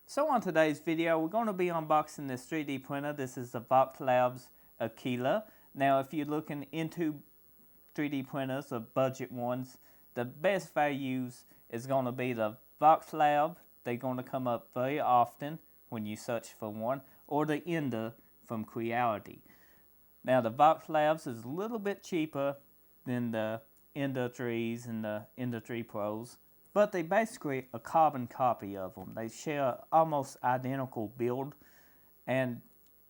So on today's video, we're going to be unboxing this 3D printer. This is the Voxelab Aquila. Now, if you're looking into 3D printers, or budget ones, the best values is going to be the Voxelab. They're going to come up very often when you search for one, or the Ender from Creality. Now, the Voxelabs is a little bit cheaper than the Ender 3s and the Ender 3 Pros. But they basically a carbon copy of them. They share almost identical build, and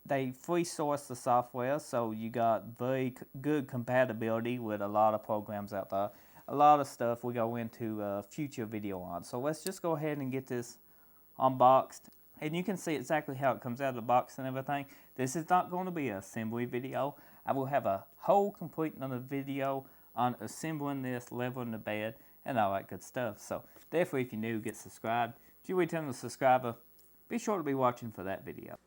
they free source the software, so you got very good compatibility with a lot of programs out there. A lot of stuff we go into a future video on. So let's just go ahead and get this unboxed, and you can see exactly how it comes out of the box and everything. This is not going to be an assembly video. I will have a whole complete another video on assembling this, leveling the bed, and all that good stuff. So definitely, if you're new, get subscribed. If you're a returning subscriber, be sure to be watching for that video.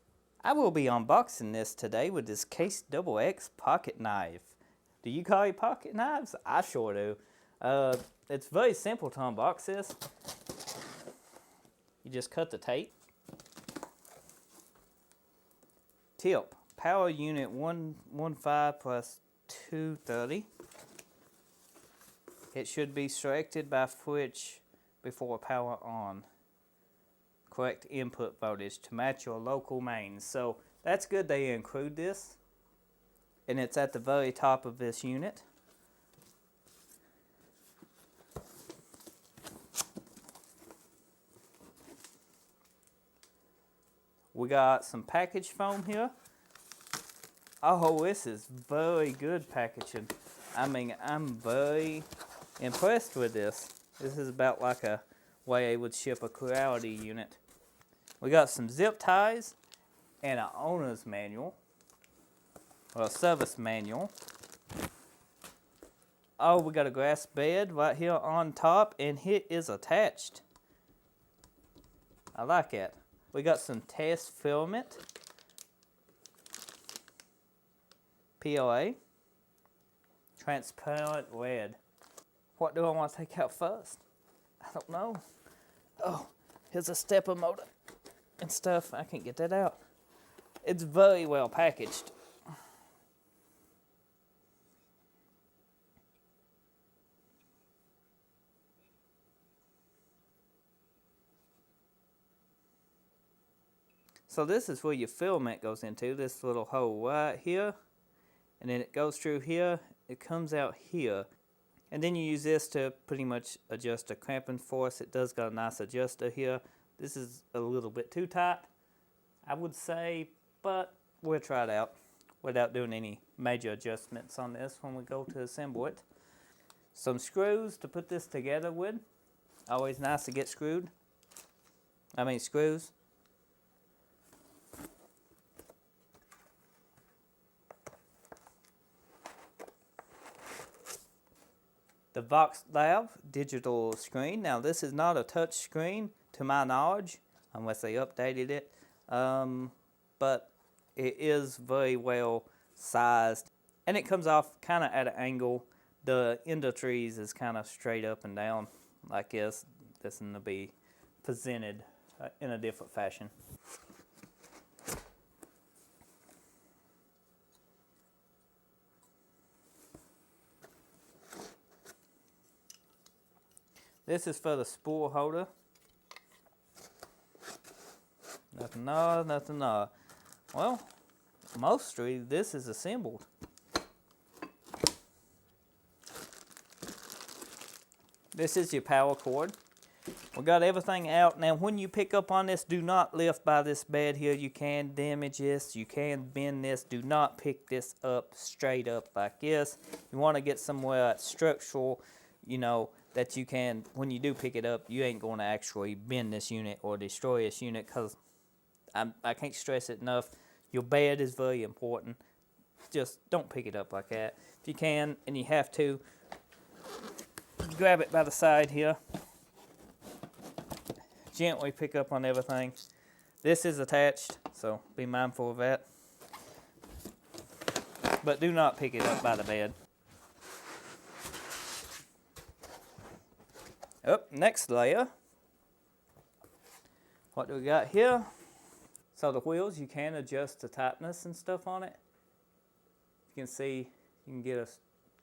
I will be unboxing this today with this Case XX pocket knife. Do you call it pocket knives? I sure do. It's very simple to unbox this. You just cut the tape. Tip, power unit 115 plus 230. It should be selected by switch before power on. Correct input voltage to match your local mains. So that's good they include this. And it's at the very top of this unit. We got some package foam here. Oh, this is very good packaging. I mean, I'm very impressed with this. This is about like a way they would ship a Creality unit. We got some zip ties and an owner's manual, or a service manual. Oh, we got a grass bed right here on top, and it is attached. I like it. We got some test filament, PLA, transparent red. What do I want to take out first? I don't know. Oh, here's a stepper motor and stuff. I can't get that out. It's very well packaged. So this is where your filament goes into, this little hole right here. And then it goes through here, it comes out here. And then you use this to pretty much adjust the clamping force. It does got a nice adjuster here. This is a little bit too tight, I would say, but we'll try it out without doing any major adjustments on this when we go to assemble it. Some screws to put this together with. Always nice to get screws. The Voxelab digital screen. Now this is not a touch screen to my knowledge, unless they updated it, but it is very well sized, and it comes off kind of at an angle. The Ender 3s is kind of straight up and down like this. This is going to be presented in a different fashion. This is for the spool holder. Nothing. Well, mostly this is assembled. This is your power cord. We got everything out. Now, when you pick up on this, do not lift by this bed here. You can damage this. You can bend this. Do not pick this up straight up like this. You want to get somewhere that's structural, you know, that you can, when you do pick it up, you ain't going to actually bend this unit or destroy this unit, because I can't stress it enough. Your bed is very important. Just don't pick it up like that. If you can and you have to, grab it by the side here. Gently pick up on everything. This is attached, so be mindful of that. But do not pick it up by the bed. Next layer, What do we got here? So the wheels, you can adjust the tightness and stuff on it. You can see, you can get a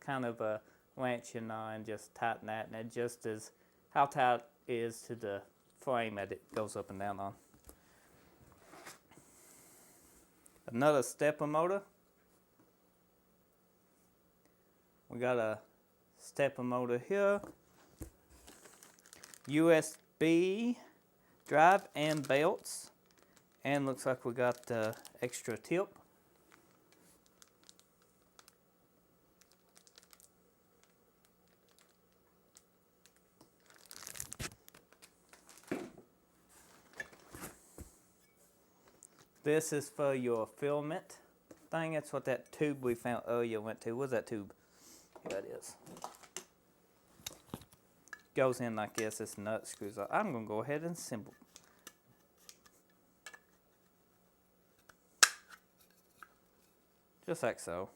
kind of a wrench and just tighten that, and it adjusts how tight it is to the frame that it goes up and down on. Another stepper motor. We got a stepper motor here. USB drive and belts. And looks like we got the extra tip. This is for your filament thing. That's what that tube we found earlier went to. What's that tube? Here it is. Goes in like this. This nut screws up. I'm going to go ahead and assemble. Just like so.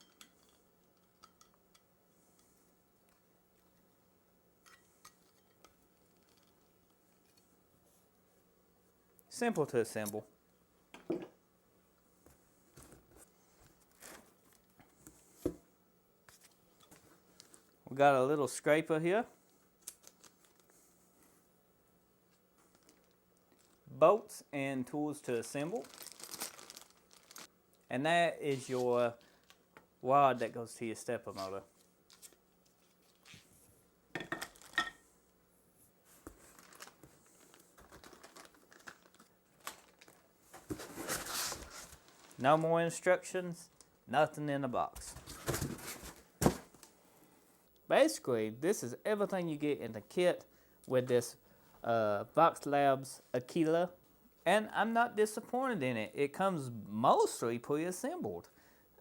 Simple to assemble. We got a little scraper here. Bolts and tools to assemble. And that is your rod that goes to your stepper motor. No more instructions, nothing in the box. Basically, this is everything you get in the kit with this Voxelab Aquila. And I'm not disappointed in it. It comes mostly pre-assembled,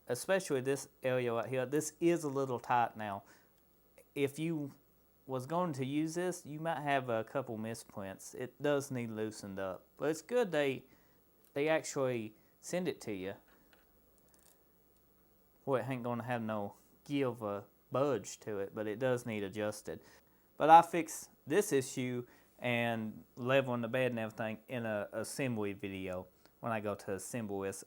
especially this area right here. This is a little tight now. If you was going to use this, you might have a couple misprints. It does need loosened up, but it's good they actually send it to you. Well, it ain't gonna have no give or budge to it, but it does need adjusted. But I fixed this issue and leveling the bed and everything in a assembly video when I go to assemble this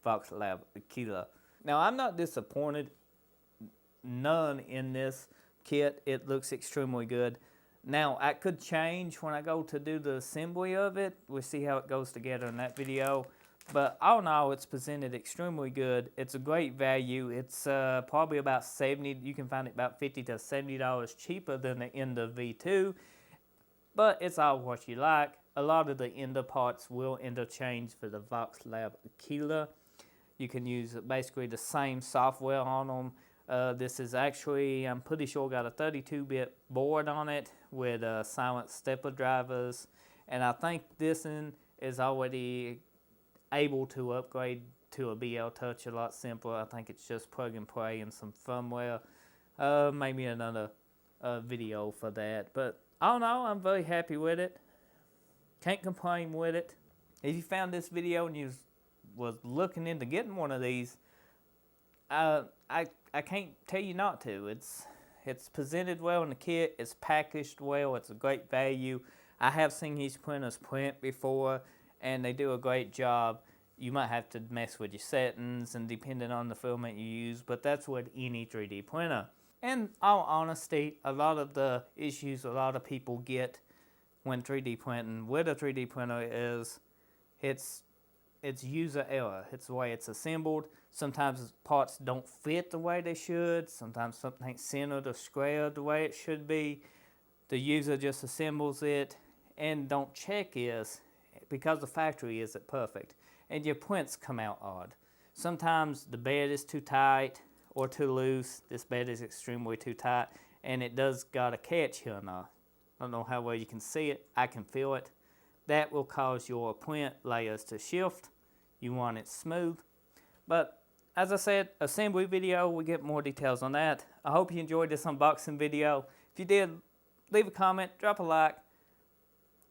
Voxelab Aquila. Now I'm not disappointed, none in this kit. It looks extremely good. Now I could change when I go to do the assembly of it. We'll see how it goes together in that video. But all in all, it's presented extremely good. It's a great value. It's probably about $70. You can find it about $50 to $70 cheaper than the Ender V2. But it's all what you like. A lot of the Ender parts will interchange for the Voxelab Aquila. You can use basically the same software on them. This is actually, I'm pretty sure, got a 32-bit board on it with silent stepper drivers. And I think this one is already able to upgrade to a BL Touch a lot simpler. I think it's just plug and play and some firmware. Maybe another video for that. But all in all, I'm very happy with it. Can't complain with it. If you found this video and you was looking into getting one of these, I can't tell you not to. It's presented well in the kit. It's packaged well. It's a great value. I have seen these printers print before, and they do a great job. You might have to mess with your settings and depending on the filament you use, but that's with any 3D printer. In all honesty, a lot of the issues a lot of people get when 3D printing with a 3D printer is it's user error. It's the way it's assembled. Sometimes parts don't fit the way they should. Sometimes something ain't centered or squared the way it should be. The user just assembles it and don't check because the factory isn't perfect, and your prints come out odd. Sometimes the bed is too tight or too loose. This bed is extremely too tight, and it does got a catch here now. I don't know how well you can see it. I can feel it. That will cause your print layers to shift. You want it smooth. But as I said, assembly video, we get more details on that. I hope you enjoyed this unboxing video. If you did, leave a comment, drop a like.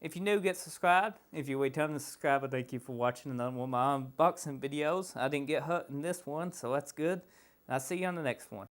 If you're new, get subscribed. If you're returning subscriber, thank you for watching another one of my unboxing videos. I didn't get hurt in this one, so that's good. I'll see you on the next one.